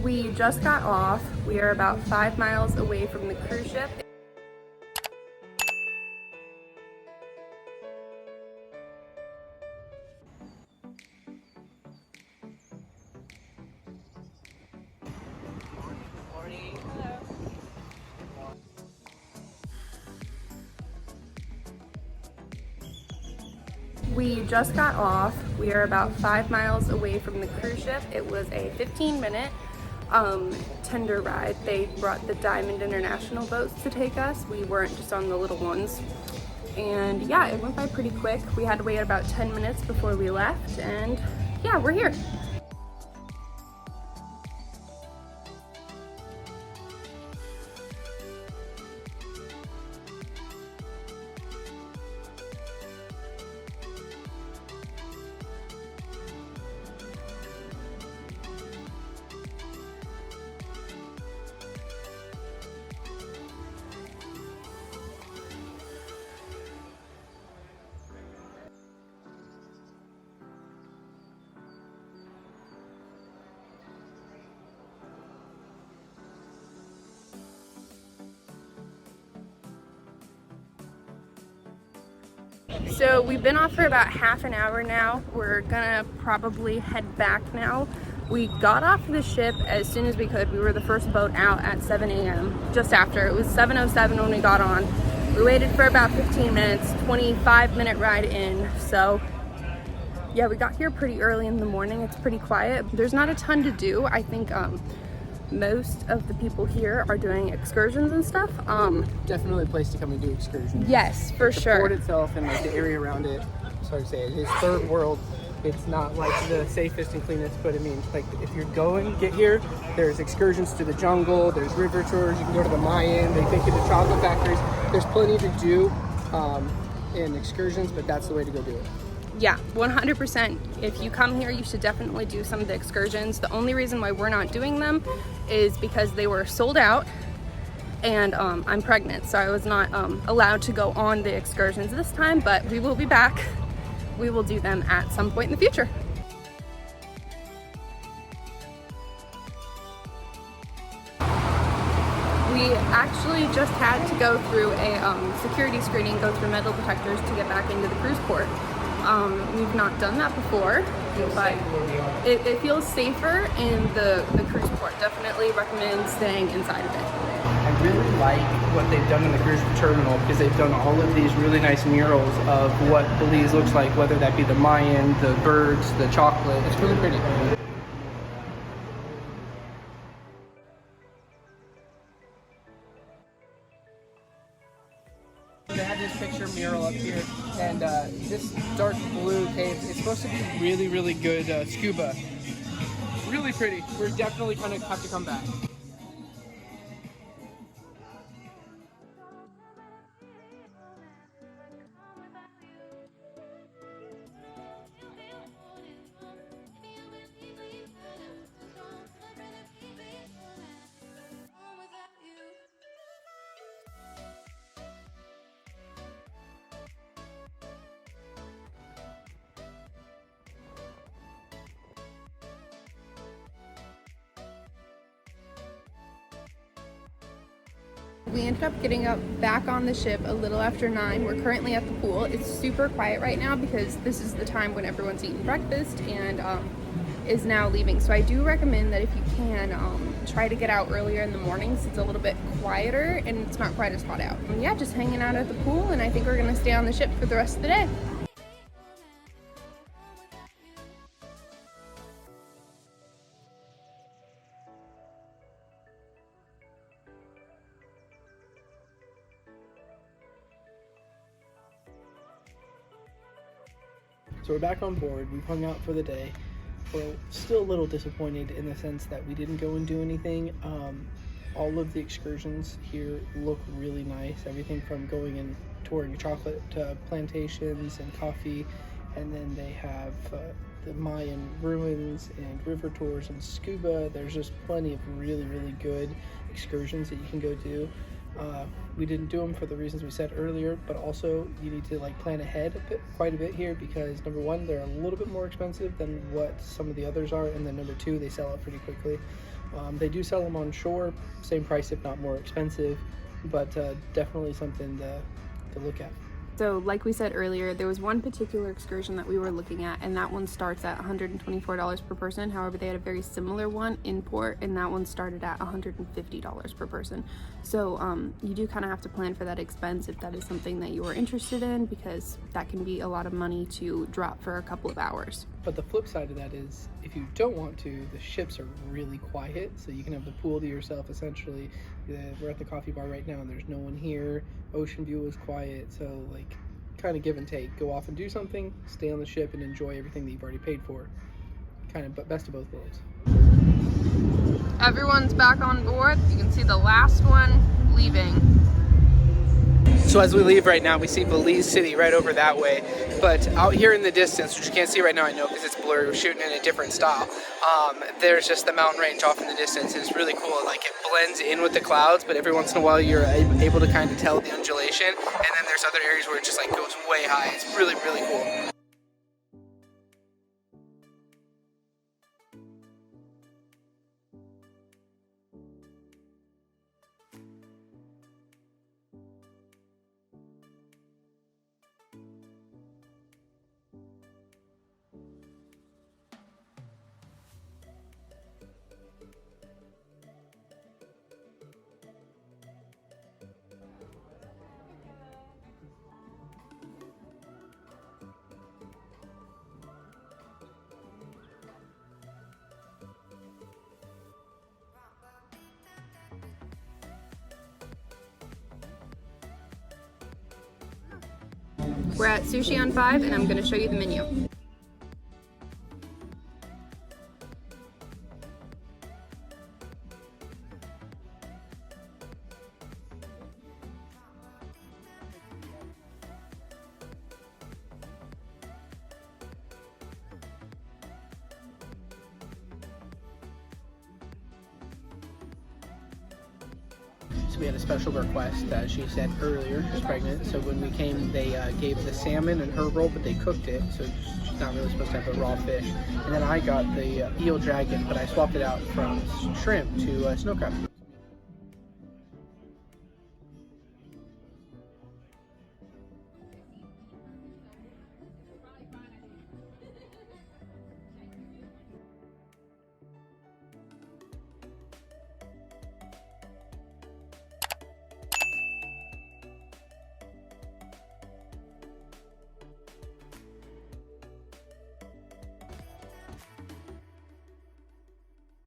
We just got off. We are about 5 miles away from the cruise ship. We just got off. We are about 5 miles away from the cruise ship. It was a 15-minute tender ride. They brought the Diamond International boats to take us. We weren't just on the little ones. And yeah, it went by pretty quick. We had to wait about 10 minutes before we left, and yeah, we're here. So we've been off for about half an hour now. We're gonna probably head back now. We got off the ship as soon as we could. We were the first boat out at 7 a.m. just after. It was 7:07 when we got on. We waited for about 15 minutes, 25-minute ride in. So yeah, we got here pretty early in the morning. It's pretty quiet. There's not a ton to do. I think most of the people here are doing excursions and stuff. Definitely a place to come and do excursions. Yes, for sure. The port itself and like the area around it, sorry to say it is third world. It's not like the safest and cleanest, but I mean, like if you're get here, there's excursions to the jungle, there's river tours, you can go to the Mayan, they take you to chocolate factories. There's plenty to do in excursions, but that's the way to go do it. Yeah, 100%. If you come here, you should definitely do some of the excursions. The only reason why we're not doing them is because they were sold out, and I'm pregnant, so I was not allowed to go on the excursions this time, but we will be back. We will do them at some point in the future. We actually just had to go through a security screening, go through metal detectors to get back into the cruise port. We've not done that before, but it feels safer in the cruise port. Definitely recommend staying inside of it. I really like what they've done in the cruise terminal because they've done all of these really nice murals of what Belize looks like, whether that be the Mayan, the birds, the chocolate. It's really pretty. They have this picture mural up here, and this dark blue cave, it's supposed to be really, really good scuba. Really pretty. We're definitely gonna have to come back. We ended up getting back on the ship a little after 9. We're currently at the pool. It's super quiet right now because this is the time when everyone's eating breakfast and is now leaving. So I do recommend that if you can, try to get out earlier in the mornings. It's a little bit quieter and it's not quite as hot out. And yeah, just hanging out at the pool, and I think we're gonna stay on the ship for the rest of the day. So we're back on board. We've hung out for the day. We're still a little disappointed in the sense that we didn't go and do anything. All of the excursions here look really nice. Everything from going and touring chocolate plantations and coffee, and then they have the Mayan ruins and river tours and scuba. There's just plenty of really, really good excursions that you can go do. We didn't do them for the reasons we said earlier, but also you need to like plan ahead quite a bit here, because number one, they're a little bit more expensive than what some of the others are, and then number two, they sell out pretty quickly. They do sell them on shore, same price if not more expensive, but definitely something to look at. So like we said earlier, there was one particular excursion that we were looking at, and that one starts at $124 per person. However, they had a very similar one in port, and that one started at $150 per person. So you do kind of have to plan for that expense if that is something that you are interested in, because that can be a lot of money to drop for a couple of hours. But the flip side of that is, if you don't want to, the ships are really quiet, so you can have the pool to yourself essentially. We're at the coffee bar right now and there's no one here. Ocean view is quiet, so like kind of give and take. Go off and do something, stay on the ship and enjoy everything that you've already paid for. Kind of best of both worlds. Everyone's back on board. You can see the last one leaving. So as we leave right now, we see Belize City right over that way. But out here in the distance, which you can't see right now, I know because it's blurry, we're shooting in a different style. There's just the mountain range off in the distance. It's really cool. Like, it blends in with the clouds, but every once in a while you're able to kind of tell the undulation. And then there's other areas where it just like goes way high. It's really, really cool. We're at Sushi on 5, and I'm going to show you the menu. So we had a special request that she said earlier, she's pregnant, so when we came they gave the salmon in her roll, but they cooked it, so she's not really supposed to have the raw fish. And then I got the eel dragon, but I swapped it out from shrimp to snow crab.